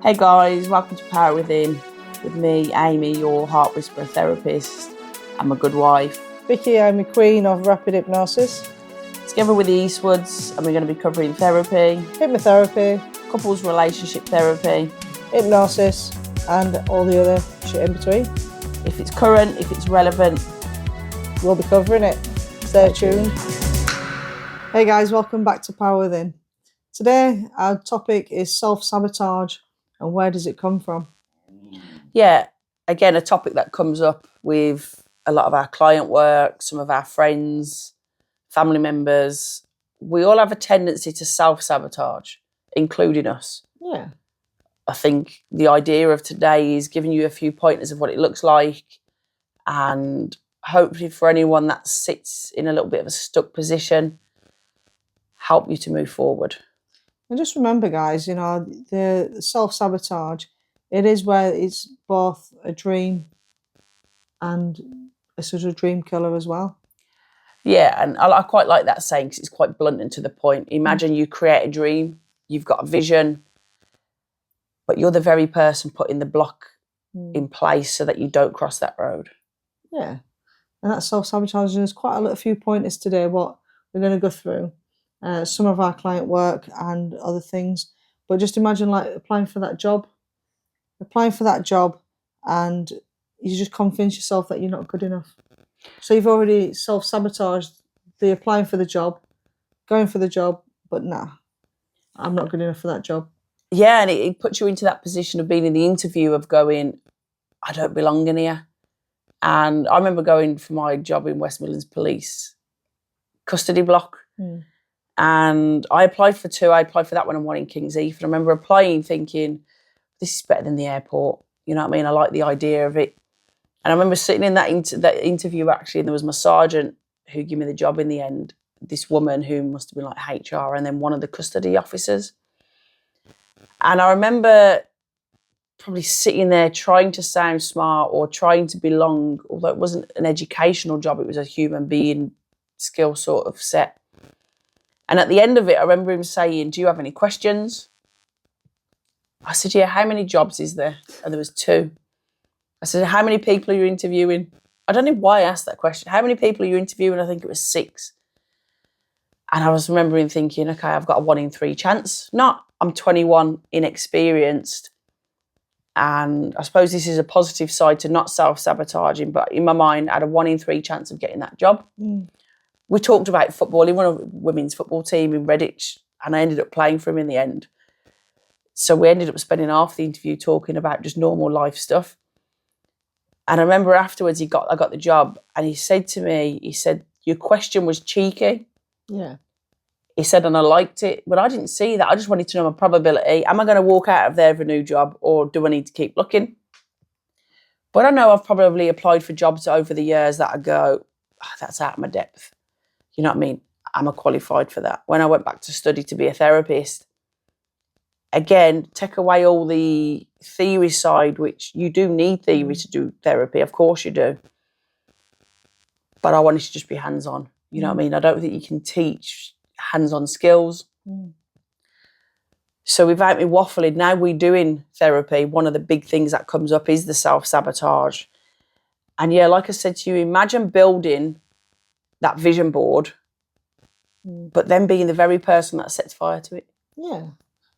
Hey guys, welcome to Power Within with me, Amy, your heart whisperer therapist. I'm a good wife. Vicky, I'm a queen of rapid hypnosis, Together with the Eastwoods, and we're going to be covering therapy, hypnotherapy, couples relationship therapy, hypnosis, and all the other shit in between. If it's current, if it's relevant, we'll be covering it. Stay tuned. Hey guys, welcome back to Power Within. Today, our topic is self-sabotage and where does it come from? Yeah, again, a topic that comes up with a lot of our client work, some of our friends, family members. We all have a tendency to self-sabotage, including us. Yeah. I think the idea of today is giving you a few pointers of what it looks like, and hopefully for anyone that sits in a little bit of a stuck position, help you to move forward. And just remember, guys, the self-sabotage, it is where it's both a dream and a sort of dream killer as well. Yeah, and I quite like that saying because it's quite blunt and to the point. Imagine you create a dream, you've got a vision, but you're the very person putting the block in place so that you don't cross that road. Yeah, and that's self-sabotaging. There's quite a few pointers today what we're going to go through. Some of our client work and other things. But just imagine like applying for that job and you just convince yourself that you're not good enough. So you've already self-sabotaged the applying for the job, going for the job, but nah, I'm not good enough for that job. Yeah, and it puts you into that position of being in the interview of going, I don't belong in here. And I remember going for my job in West Midlands Police custody block. And I applied for two. I applied for that one and one in King's Heath. And I remember applying thinking, this is better than the airport. You know what I mean? I like the idea of it. And I remember sitting in that interview, actually, and there was my sergeant who gave me the job in the end, this woman who must have been like HR, and then one of the custody officers. And I remember probably sitting there trying to sound smart or trying to belong, although it wasn't an educational job, it was a human being skill sort of set. And at the end of it, I remember him saying, do you have any questions? I said, yeah, how many jobs is there? And there was two. I said, how many people are you interviewing? I don't know why I asked that question. How many people are you interviewing? I think it was 6. And I was remembering thinking, okay, I've got a 1 in 3 chance. I'm 21, inexperienced. And I suppose this is a positive side to not self-sabotaging, but in my mind, I had a 1 in 3 chance of getting that job. We talked about football in one of the women's football team in Redditch, and I ended up playing for him in the end. So we ended up spending half the interview talking about just normal life stuff. And I remember afterwards I got the job, and he said to me, your question was cheeky. Yeah. He said, and I liked it, but I didn't see that. I just wanted to know my probability. Am I going to walk out of there with a new job, or do I need to keep looking? But I know I've probably applied for jobs over the years that I go, that's out of my depth. You know what I mean? Am I qualified for that? When I went back to study to be a therapist, again, take away all the theory side, which you do need theory to do therapy. Of course you do. But I wanted to just be hands-on. You know what I mean? I don't think you can teach hands-on skills. So without me waffling, now we're doing therapy. One of the big things that comes up is the self-sabotage. And yeah, like I said to you, imagine building that vision board, but then being the very person that sets fire to it. Yeah,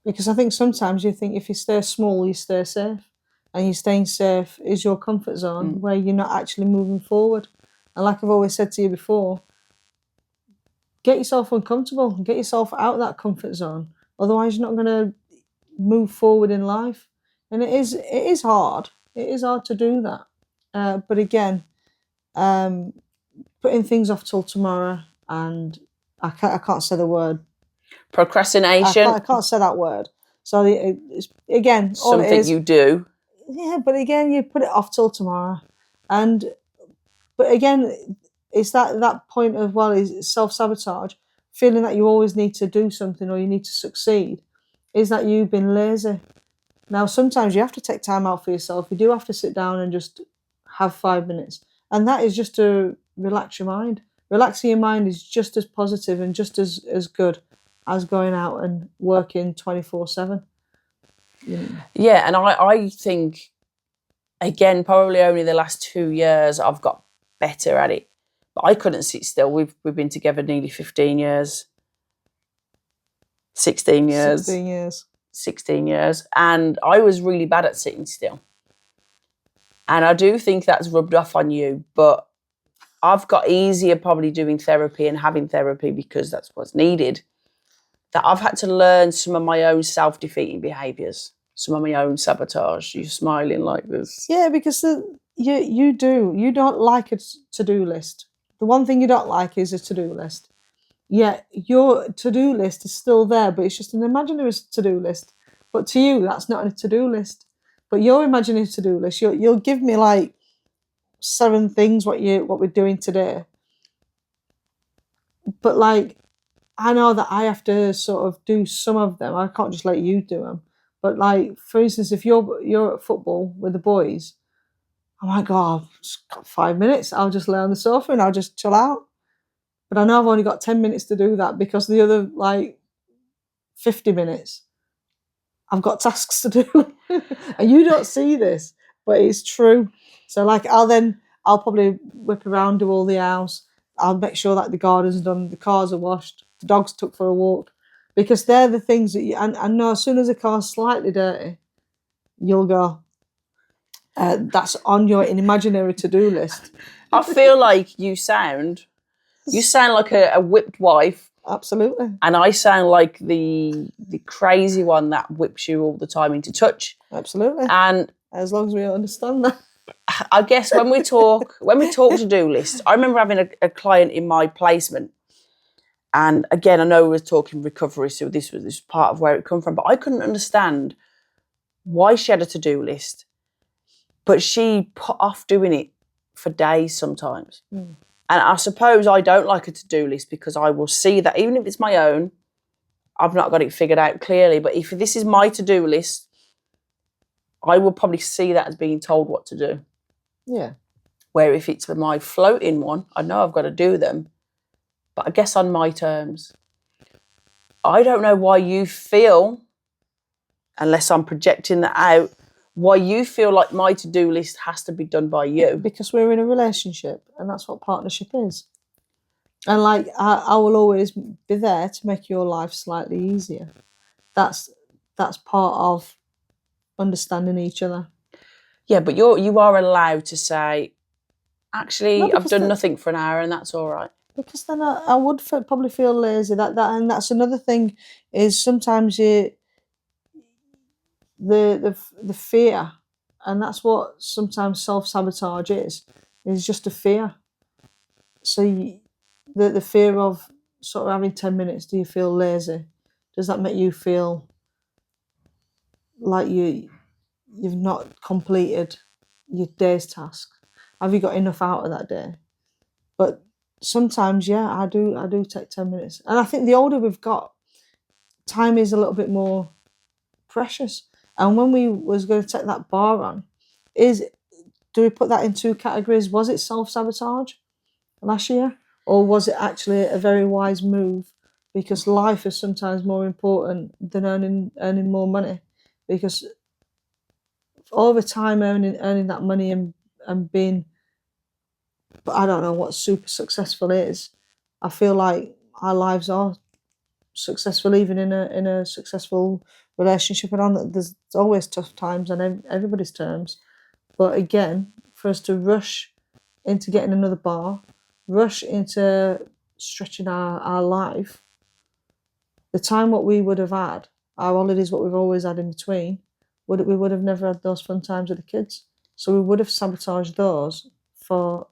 because I think sometimes you think if you stay small, you stay safe. And you staying safe is your comfort zone where you're not actually moving forward. And like I've always said to you before, get yourself uncomfortable, get yourself out of that comfort zone. Otherwise, you're not going to move forward in life. And it is hard. It is hard to do that. But again, putting things off till tomorrow, and I can't say the word. Procrastination. I can't say that word. So it's, again, all something it is, you do. Yeah, but again, you put it off till tomorrow, but again, it's that point of is self-sabotage, feeling that you always need to do something or you need to succeed. Is that you've been lazy? Now, sometimes you have to take time out for yourself. You do have to sit down and just have 5 minutes, and that is just to relax your mind. Relaxing your mind is just as positive and just as good as going out and working 24/7. Yeah, and I think, again, probably only the last 2 years I've got better at it. But I couldn't sit still. We've been together nearly 15 years. 16 years. 16 years. 16 years. And I was really bad at sitting still. And I do think that's rubbed off on you. But I've got easier probably doing therapy and having therapy because that's what's needed. That I've had to learn some of my own self-defeating behaviours, some of my own sabotage. You're smiling like this. Yeah, because you don't like a to-do list. The one thing you don't like is a to-do list. Yeah, your to-do list is still there, but it's just an imaginary to-do list. But to you, that's not a to-do list. But your imaginary to-do list, you'll give me like 7 things what we're doing today. But like, I know that I have to sort of do some of them. I can't just let you do them. But like, for instance, if you're at football with the boys, I'm like, oh, I've just got 5 minutes. I'll just lay on the sofa and I'll just chill out. But I know I've only got 10 minutes to do that because the other like 50 minutes, I've got tasks to do. And you don't see this, but it's true. So like, I'll probably whip around, do all the house. I'll make sure that the garden's done, the cars are washed, the dog's took for a walk. Because they're the things that I know as soon as the car's slightly dirty, you'll go, that's on your imaginary to-do list. I feel like you sound like a whipped wife. Absolutely. And I sound like the crazy one that whips you all the time into touch. Absolutely. And as long as we understand that. I guess when we talk to-do lists, I remember having a client in my placement. And again, I know we were talking recovery, so this was part of where it come from, but I couldn't understand why she had a to-do list, but she put off doing it for days sometimes. And I suppose I don't like a to-do list because I will see that even if it's my own, I've not got it figured out clearly. But if this is my to-do list, I will probably see that as being told what to do. Yeah. Where if it's my floating one, I know I've got to do them, but I guess on my terms. I don't know why you feel, unless I'm projecting that out, why you feel like my to-do list has to be done by you. Because we're in a relationship and that's what partnership is. And like, I will always be there to make your life slightly easier. That's part of understanding each other. Yeah, but you are allowed to say, actually, I've done nothing for an hour and that's all right. Because then I would probably feel lazy. And that's another thing is sometimes the fear, and that's what sometimes self-sabotage is just a fear. So the fear of sort of having 10 minutes, do you feel lazy? Does that make you feel like you've not completed your day's task? Have you got enough out of that day? But sometimes, yeah, I do take 10 minutes. And I think the older we've got, time is a little bit more precious. And when we was going to take that bar on, do we put that in 2 categories? Was it self-sabotage last year? Or was it actually a very wise move? Because life is sometimes more important than earning more money. Because over time earning that money and being, but I don't know what super successful is. I feel like our lives are successful even in a successful relationship, and there's always tough times on everybody's terms. But again, for us to rush into getting another bar, rush into stretching our life, the time what we would have had, our holidays what we've always had in between, we would have never had those fun times with the kids. So we would have sabotaged those for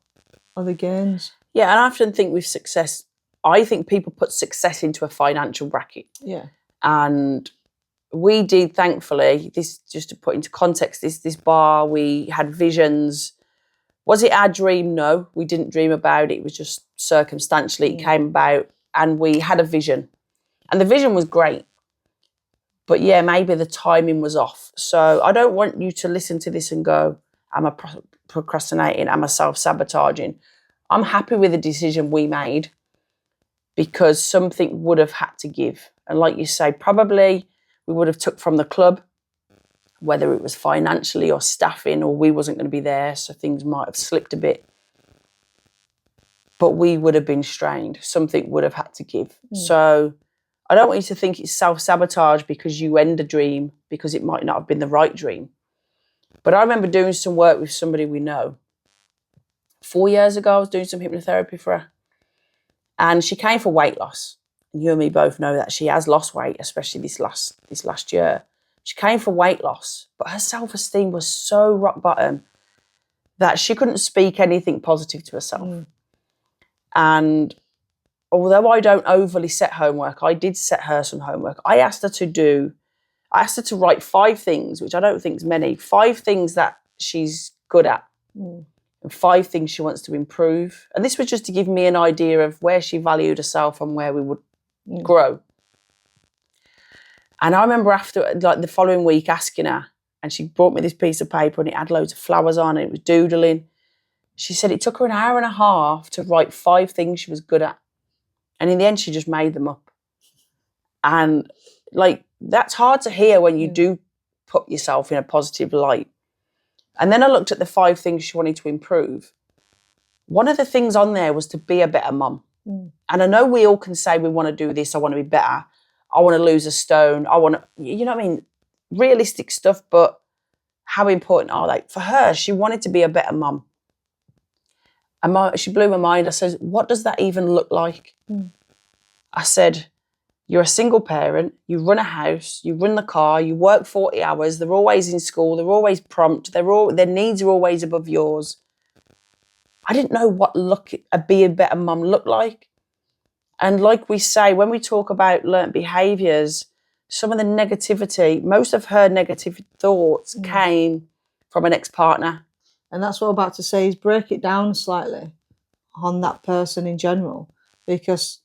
other gains. Yeah, and I often think with success, I think people put success into a financial bracket. Yeah. And we did, thankfully, this just to put into context, this bar, we had visions. Was it our dream? No, we didn't dream about it. It was just circumstantially it came about, and we had a vision. And the vision was great. But yeah, maybe the timing was off. So I don't want you to listen to this and go, am I procrastinating? Am I self-sabotaging? I'm happy with the decision we made because something would have had to give. And like you say, probably we would have took from the club whether it was financially or staffing, or we wasn't going to be there, so things might have slipped a bit. But we would have been strained. Something would have had to give. So I don't want you to think it's self-sabotage because you end a dream, because it might not have been the right dream. But I remember doing some work with somebody we know. 4 years ago, I was doing some hypnotherapy for her. And she came for weight loss. And you and me both know that she has lost weight, especially this last year. She came for weight loss, but her self-esteem was so rock bottom that she couldn't speak anything positive to herself. And although I don't overly set homework, I did set her some homework. I asked her to write 5 things, which I don't think is many, 5 things that she's good at and 5 things she wants to improve. And this was just to give me an idea of where she valued herself and where we would grow. And I remember after, like the following week, asking her, and she brought me this piece of paper and it had loads of flowers on it. It was doodling. She said it took her an hour and a half to write 5 things she was good at. And in the end, she just made them up. And like, that's hard to hear when you do put yourself in a positive light. And then I looked at the 5 things she wanted to improve. One of the things on there was to be a better mum. And I know we all can say we want to do this. I want to be better. I want to lose a stone. I want to, you know what I mean? Realistic stuff, but how important are they? For her, she wanted to be a better mum. And she blew my mind. I said, what does that even look like? I said, you're a single parent, you run a house, you run the car, you work 40 hours, they're always in school, they're always prompt, their needs are always above yours. I didn't know what be a better mum looked like. And like we say, when we talk about learnt behaviours, some of the negativity, most of her negative thoughts came from an ex-partner. And that's what I'm about to say, is break it down slightly on that person in general, because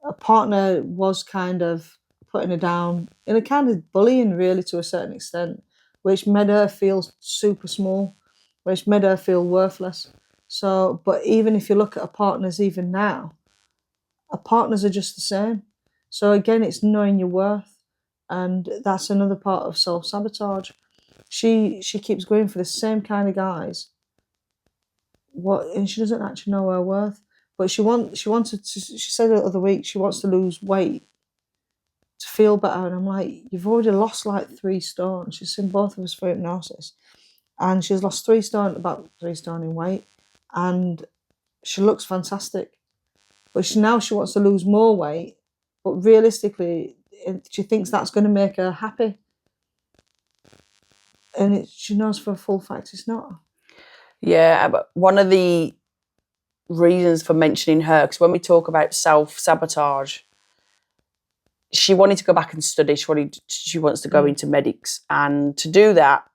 a partner was kind of putting her down in a kind of bullying, really, to a certain extent, which made her feel super small, which made her feel worthless. So, but even if you look at her partners even now, her partners are just the same. So again, it's knowing your worth. And that's another part of self-sabotage. She keeps going for the same kind of guys. And she doesn't actually know her worth. But she said the other week, she wants to lose weight to feel better. And I'm like, you've already lost like 3 stone. She's seen both of us for hypnosis. And she's lost about 3 stone in weight. And she looks fantastic. But now she wants to lose more weight. But realistically, she thinks that's going to make her happy. And she knows for a full fact it's not. Yeah, but one of the reasons for mentioning her, because when we talk about self-sabotage, she wanted to go back and study. She wants to go into medics. And to do that,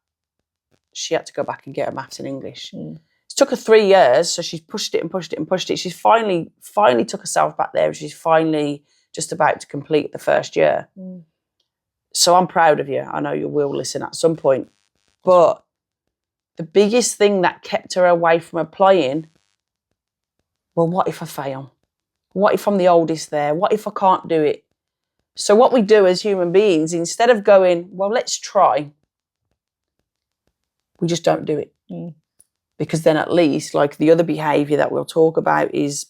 she had to go back and get her maths and English. It took her 3 years, so she's pushed it and pushed it and pushed it. She's finally took herself back there, and she's finally just about to complete the first year. So I'm proud of you. I know you will listen at some point. But the biggest thing that kept her away from applying, well, what if I fail? What if I'm the oldest there? What if I can't do it? So what we do as human beings, instead of going, well, let's try, we just don't do it. Because then at least, like the other behaviour that we'll talk about is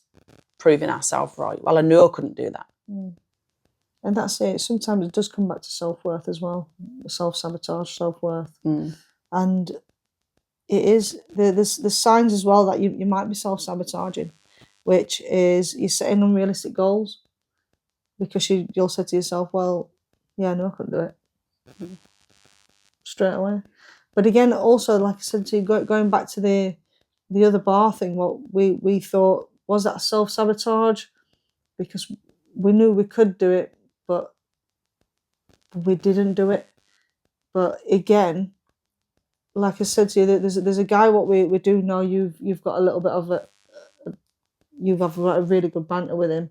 proving ourselves right. Well, I knew I couldn't do that. And that's it. Sometimes it does come back to self-worth as well. Self-sabotage, self-worth. And it is, there's signs as well that you might be self-sabotaging, which is you're setting unrealistic goals. Because you'll say to yourself, well, yeah, no, I couldn't do it. Straight away. But again, also, like I said to you, going back to the other bar thing, what we thought, was that self-sabotage? Because we knew we could do it, but we didn't do it. But again, like I said to you, there's a guy, what we do know, you've got a little bit of you've have a really good banter with him.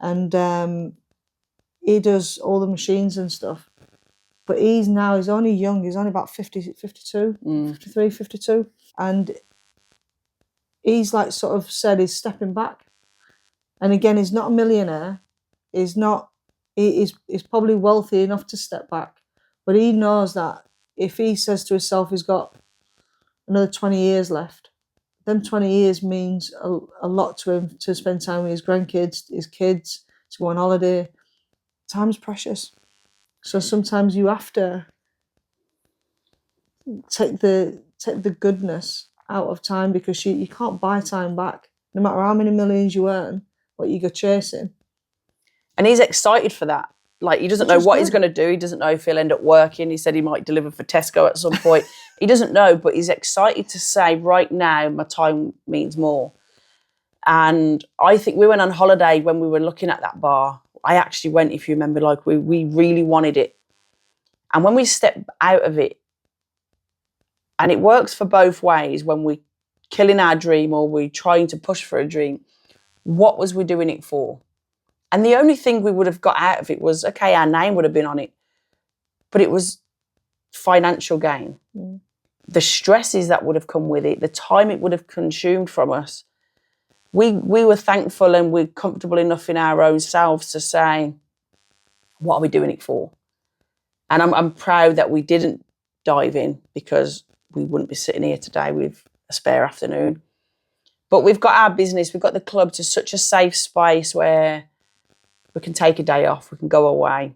And he does all the machines and stuff. But he's only young. He's only about 52, 53, 52. And he's like sort of said he's stepping back. And again, he's not a millionaire. He's probably wealthy enough to step back. But he knows that if he says to himself he's got another 20 years left, them 20 years means a lot to him, to spend time with his grandkids, his kids, to go on holiday. Time's precious. So sometimes you have to take the goodness out of time, because you can't buy time back. No matter how many millions you earn, what you go chasing. And he's excited for that. Like, he doesn't know what he's going to do. He doesn't know if he'll end up working. He said he might deliver for Tesco at some point. He doesn't know, but he's excited to say, right now, my time means more. And I think we went on holiday when we were looking at that bar. I actually went, if you remember, like we really wanted it. And when we stepped out of it, and it works for both ways, when we're killing our dream or we're trying to push for a dream, what was we doing it for? And the only thing we would have got out of it was, okay, our name would have been on it, but it was financial gain. Mm. The stresses that would have come with it, the time it would have consumed from us, we were thankful and we're comfortable enough in our own selves to say, what are we doing it for? And I'm proud that we didn't dive in, because we wouldn't be sitting here today with a spare afternoon. But we've got our business, we've got the club to such a safe space where we can take a day off, we can go away.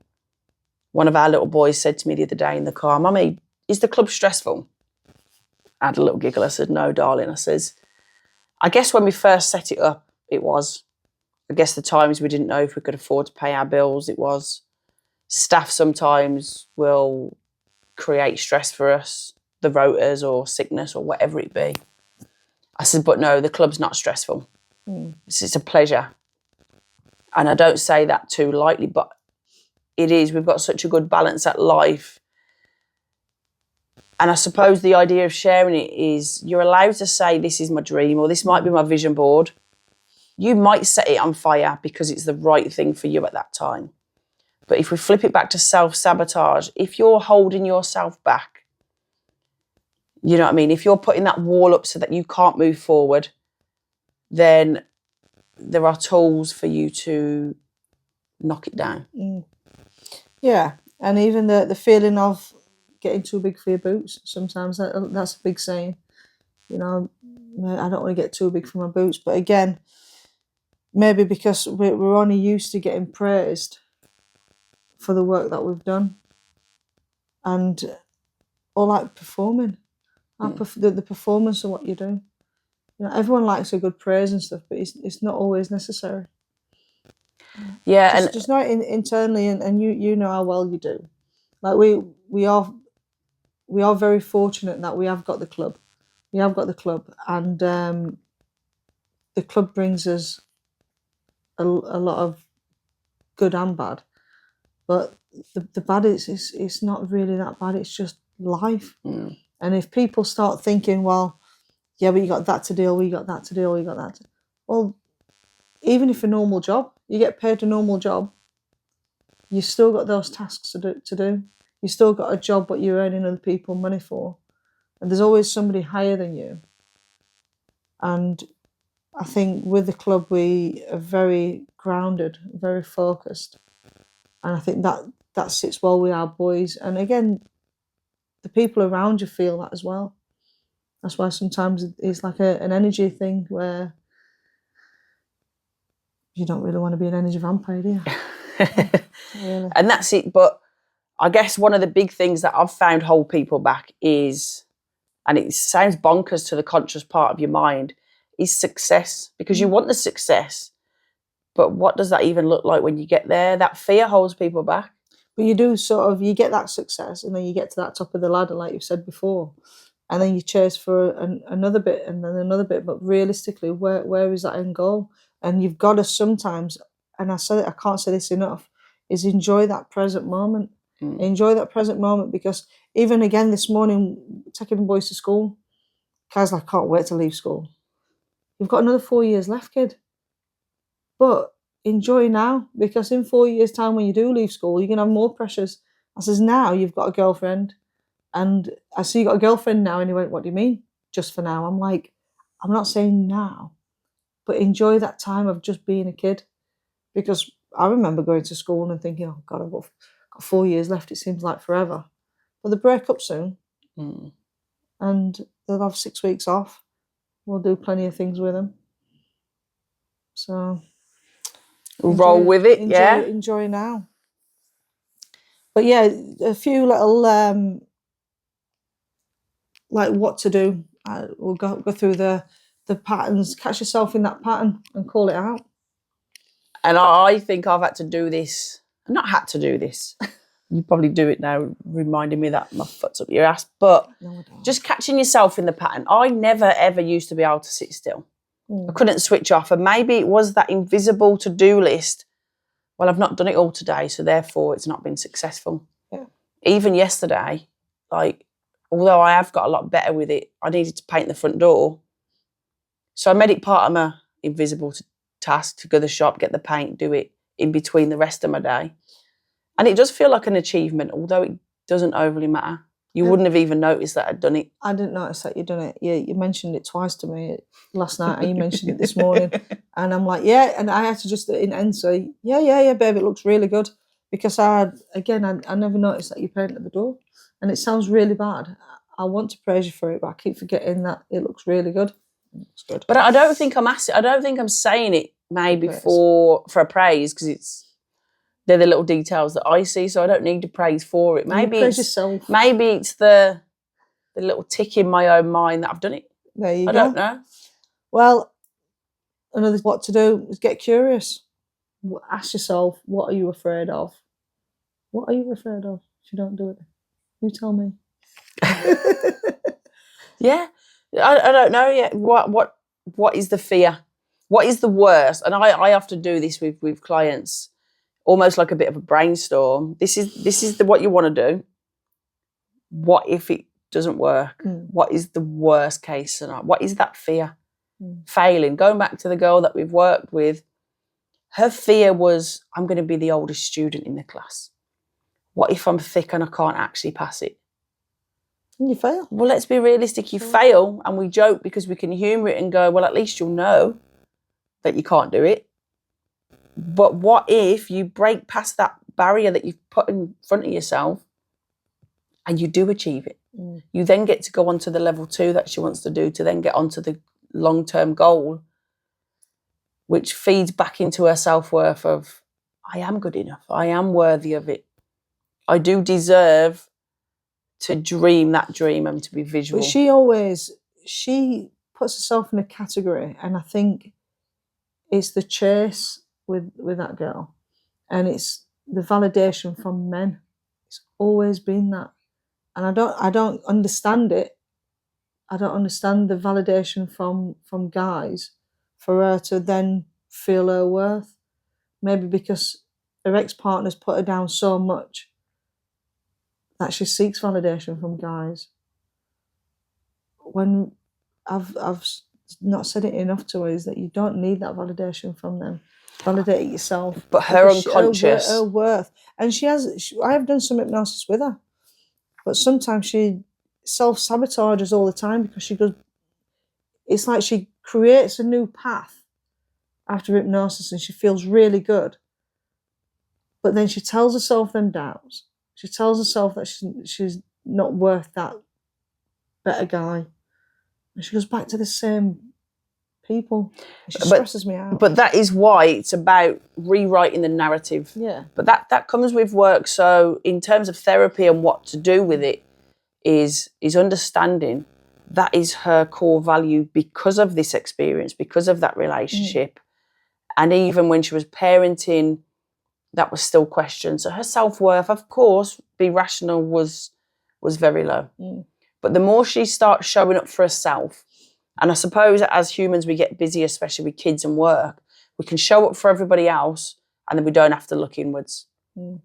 One of our little boys said to me the other day in the car, Mummy, is the club stressful? I had a little giggle. I said, no, darling. I says, I guess when we first set it up, it was. I guess the times we didn't know if we could afford to pay our bills, it was. Staff sometimes will create stress for us, the rotas or sickness or whatever it be. I said, but no, the club's not stressful. It's a pleasure. And I don't say that too lightly, but it is. We've got such a good balance at life. And I suppose the idea of sharing it is you're allowed to say, this is my dream, or this might be my vision board. You might set it on fire because it's the right thing for you at that time. But if we flip it back to self-sabotage, if you're holding yourself back, you know what I mean? If you're putting that wall up so that you can't move forward, then there are tools for you to knock it down. Yeah, and even the feeling of getting too big for your boots, sometimes that's a big saying. You know, I don't want to get too big for my boots. But again, maybe because we're only used to getting praised for the work that we've done, and or like performing, the performance of what you do. You know, everyone likes a good praise and stuff, but it's not always necessary. Yeah, just not internally, and you know how well you do. Like we are very fortunate that we have got the club. We have got the club, and the club brings us a lot of good and bad. But the bad it's not really that bad. It's just life. And if people start thinking, well, yeah, but you got that to deal with, you got that to deal with, you got that. Well, even if a normal job, you get paid a normal job, you still got those tasks to do. You still got a job what you're earning other people money for. And there's always somebody higher than you. And I think with the club, we are very grounded, very focused. And I think that sits well with our boys. And again, the people around you feel that as well. That's why sometimes it's like an energy thing where you don't really want to be an energy vampire, do you? Really. And that's it. But I guess one of the big things that I've found hold people back is, and it sounds bonkers to the conscious part of your mind, is success. Because you want the success, but what does that even look like when you get there? That fear holds people back. But you do you get that success, and then you get to that top of the ladder, like you've said before, and then you chase for another bit and then another bit. But realistically, where is that end goal? And you've got to sometimes, and I can't say this enough, is enjoy that present moment. Enjoy that present moment, because even again this morning, taking the boys to school, Kai's like, can't wait to leave school. You've got another 4 years left, kid. But enjoy now, because in 4 years' time, when you do leave school, you're going to have more pressures. I says, now you've got a girlfriend. And I see you got a girlfriend now. And he went, what do you mean? Just for now? I'm like, I'm not saying now, but enjoy that time of just being a kid. Because I remember going to school and thinking, oh God, I've got 4 years left. It seems like forever. But they break up soon. and they'll have 6 weeks off. We'll do plenty of things with them. So Roll with it, yeah. Enjoy now. But yeah, a few little like what to do. We'll go through the patterns. Catch yourself in that pattern and call it out. And I think I've had to do this. Not had to do this. You probably do it now, reminding me that my foot's up your ass. But No, I don't. just catching yourself in the pattern. I never, ever used to be able to sit still. I couldn't switch off. And maybe it was that invisible to-do list. Well, I've not done it all today, so therefore it's not been successful. Yeah. Even yesterday, like, although I have got a lot better with it, I needed to paint the front door. So I made it part of my invisible task to go to the shop, get the paint, do it in between the rest of my day. And it does feel like an achievement, although it doesn't overly matter. You wouldn't have even noticed that I'd done it. I didn't notice that you'd done it. You mentioned it twice to me last night, and you mentioned it this morning. And I'm like, yeah. And I had to just in end say, yeah, babe, it looks really good. Because I never noticed that you painted the door. And it sounds really bad. I want to praise you for it, but I keep forgetting that it looks really good. It's good. But I don't think I'm saying it maybe for a praise, because they're the little details that I see, so I don't need to praise for it. Maybe praise yourself. Maybe it's the little tick in my own mind that I've done it. There you go. I don't know. Well, another what to do is get curious. Ask yourself, what are you afraid of? What are you afraid of if you don't do it? You tell me. Yeah, I don't know yet. What is the fear? What is the worst? And I have to do this with clients, almost like a bit of a brainstorm. This is what you want to do. What if it doesn't work? What is the worst case scenario? What is that fear? Failing. Going back to the girl that we've worked with, her fear was, I'm going to be the oldest student in the class. What if I'm thick and I can't actually pass it? And you fail. Well, let's be realistic. You fail, and we joke because we can humour it and go, well, at least you'll know that you can't do it. But what if you break past that barrier that you've put in front of yourself and you do achieve it? You then get to go on to the level 2 that she wants to do, to then get onto the long-term goal, which feeds back into her self-worth of, I am good enough. I am worthy of it. I do deserve to dream that dream and to be visual. But she puts herself in a category, and I think it's the chase with that girl, and it's the validation from men. It's always been that, and I don't understand it. I don't understand the validation from guys for her to then feel her worth. Maybe because her ex-partner's put her down so much that she seeks validation from guys. When I've not said it enough to her, is that you don't need that validation from them. Validate it yourself. But her unconscious. Her worth. And I have done some hypnosis with her. But sometimes she self-sabotages all the time, because she goes, it's like she creates a new path after hypnosis and she feels really good. But then she tells herself them doubts. She tells herself that she's not worth that better guy. And she goes back to the same people. She stresses me out. But that is why it's about rewriting the narrative. Yeah. But that comes with work. So in terms of therapy and what to do with it is understanding that is her core value because of this experience, because of that relationship. And even when she was parenting, that was still questioned. So her self-worth, of course, be rational, was very low. But the more she starts showing up for herself, and I suppose as humans we get busy, especially with kids and work, we can show up for everybody else and then we don't have to look inwards.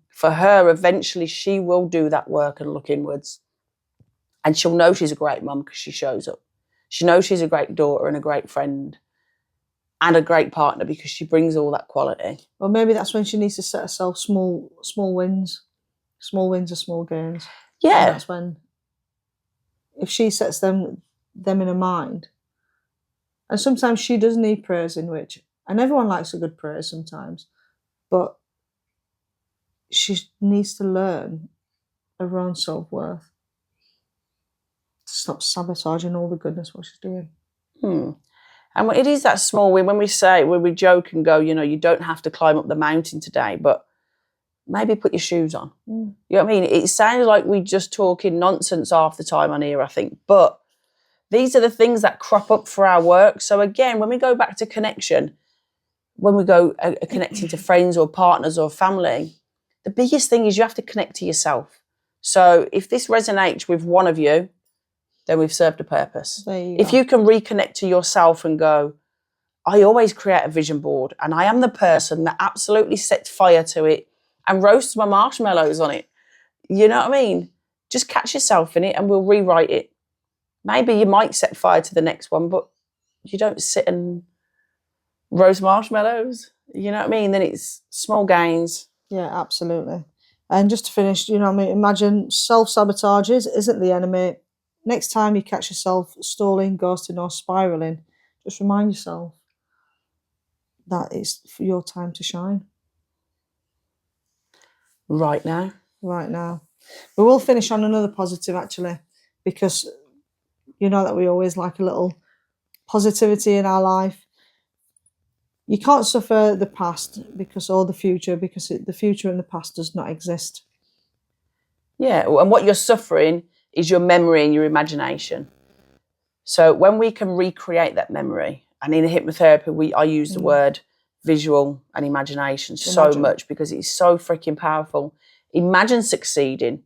For her, eventually she will do that work and look inwards. And she'll know she's a great mum because she shows up. She knows she's a great daughter and a great friend and a great partner because she brings all that quality. Well, maybe that's when she needs to set herself small wins. Small wins are small gains. Yeah. And that's when, if she sets them in her mind, and sometimes she does need praise, and everyone likes a good praise sometimes, but she needs to learn her own self-worth. stop sabotaging all the goodness what she's doing. And it is that small win. When we joke and go, you don't have to climb up the mountain today, but maybe put your shoes on. You know what I mean? It sounds like we're just talking nonsense half the time on here, I think. But these are the things that crop up for our work. So again, when we go back to connection, when we go connecting to friends or partners or family, the biggest thing is you have to connect to yourself. So if this resonates with one of you, then we've served a purpose. If you can reconnect to yourself and go, I always create a vision board and I am the person that absolutely sets fire to it and roasts my marshmallows on it. You know what I mean? Just catch yourself in it and we'll rewrite it. Maybe you might set fire to the next one, but you don't sit and roast marshmallows. You know what I mean? Then it's small gains. Yeah, absolutely. And just to finish, imagine self-sabotage isn't the enemy. Next time you catch yourself stalling, ghosting or spiralling, just remind yourself that it's for your time to shine. Right now. Right now. We will finish on another positive, actually, because you know that we always like a little positivity in our life. You can't suffer the past or the future because the future and the past does not exist. Yeah, and what you're suffering is your memory and your imagination. So when we can recreate that memory, and in hypnotherapy, I use the word visual and imagination so much because it's so freaking powerful. Imagine succeeding.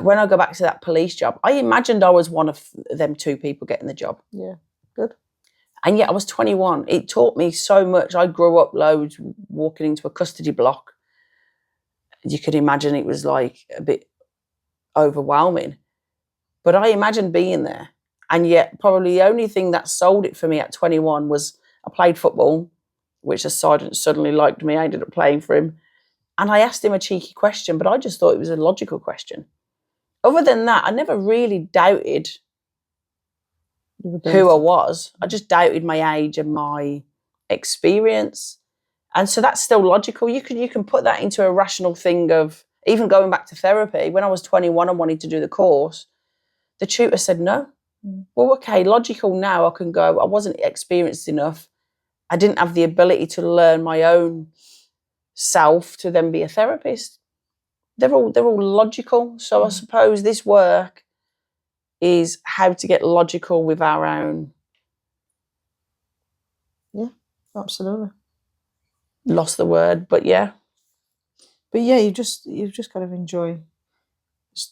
When I go back to that police job, I imagined I was one of them 2 people getting the job. Yeah, good. And yet I was 21. It taught me so much. I grew up loads walking into a custody block. You could imagine it was like a bit overwhelming. But I imagined being there. And yet probably the only thing that sold it for me at 21 was I played football, which the sergeant suddenly liked me. I ended up playing for him. And I asked him a cheeky question, but I just thought it was a logical question. Other than that, I never really doubted who I was. I just doubted my age and my experience. And so that's still logical. You can put that into a rational thing of even going back to therapy. When I was 21 and wanted to do the course, the tutor said no. Well, okay, logical now I can go, I wasn't experienced enough. I didn't have the ability to learn my own self to then be a therapist. They're all logical. So I suppose this work is how to get logical with our own. Yeah, absolutely. Lost the word, but yeah. But yeah, you've just got to enjoy.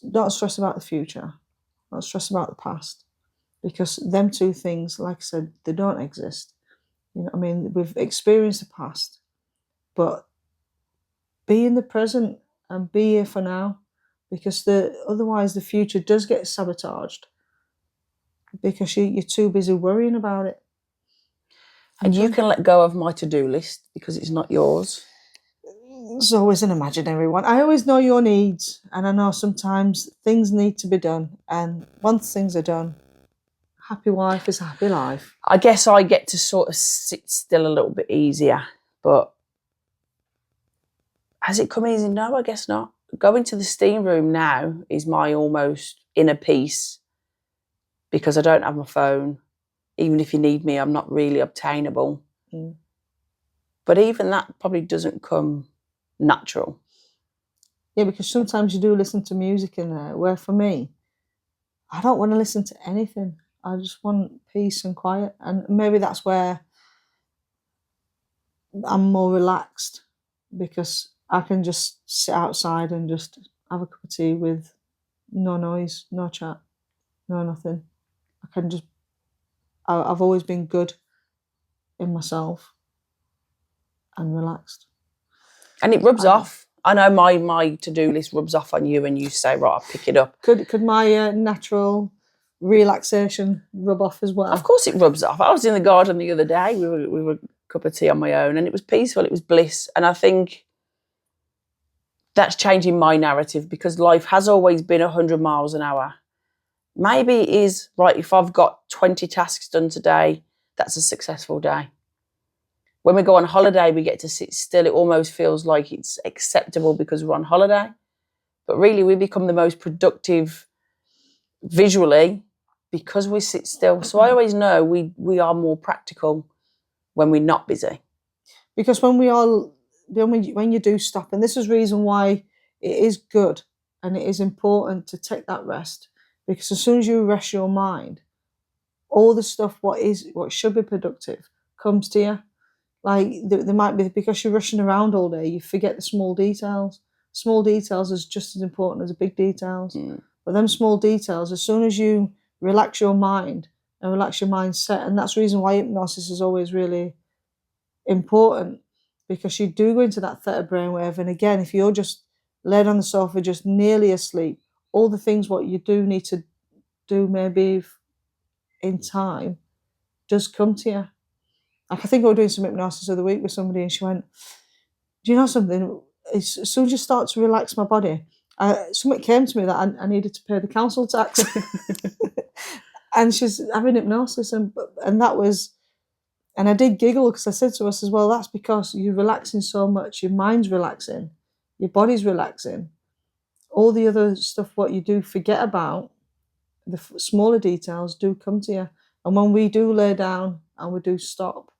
Not stress about the future, not stress about the past, because them 2 things, like I said, they don't exist. You know what I mean? We've experienced the past, but be in the present and be here for now, because otherwise the future does get sabotaged because you're too busy worrying about it. And you can let go of my to-do list because it's not yours. It's always an imaginary one. I always know your needs, and I know sometimes things need to be done, and once things are done, happy wife is a happy life. I guess I get to sort of sit still a little bit easier, but has it come easy? No, I guess not. Going to the steam room now is my almost inner peace because I don't have my phone. Even if you need me, I'm not really obtainable. But even that probably doesn't come natural. Yeah, because sometimes you do listen to music in there, where for me, I don't want to listen to anything. I just want peace and quiet. And maybe that's where I'm more relaxed, because I can just sit outside and just have a cup of tea with no noise, no chat, no nothing. I've always been good in myself and relaxed. And it rubs off. I know my to-do list rubs off on you and you say, right, I'll pick it up. Could my natural relaxation rub off as well? Of course it rubs off. I was in the garden the other day with a cup of tea on my own and it was peaceful, it was bliss. And I think that's changing my narrative because life has always been 100 miles an hour. Maybe it is, right, if I've got 20 tasks done today, that's a successful day. When we go on holiday, we get to sit still. It almost feels like it's acceptable because we're on holiday. But really, we become the most productive visually because we sit still. So I always know we are more practical when we're not busy. Because when you do stop, and this is the reason why it is good and it is important to take that rest, because as soon as you rest your mind, all the stuff what should be productive comes to you. Like there might be, because you're rushing around all day, you forget the small details. Small details is just as important as the big details. But them small details, as soon as you relax your mind and relax your mindset, and that's the reason why hypnosis is always really important, because you do go into that theta brainwave. And again, if you're just laid on the sofa, just nearly asleep, all the things what you do need to do maybe in time does come to you. Like, I think I was doing some hypnosis the other week with somebody, and she went, "Do you know something? As soon as you start to relax my body, something came to me that I needed to pay the council tax." And she's having hypnosis, and that was, and I did giggle because I said to us as well, that's because you're relaxing so much, your mind's relaxing, your body's relaxing, all the other stuff what you do forget about, the smaller details do come to you. And when we do lay down and we do stop,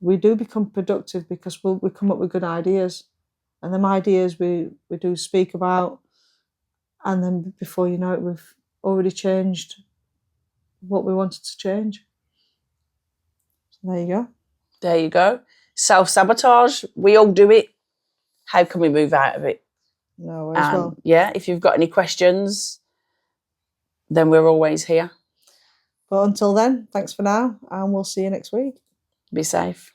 we do become productive, because we come up with good ideas, and them ideas we do speak about, and then before you know it, we've already changed what we wanted to change. So there you go. There you go. Self-sabotage. We all do it. How can we move out of it? No worries. Well, yeah, if you've got any questions, then we're always here. But until then, thanks for now, and we'll see you next week. Be safe.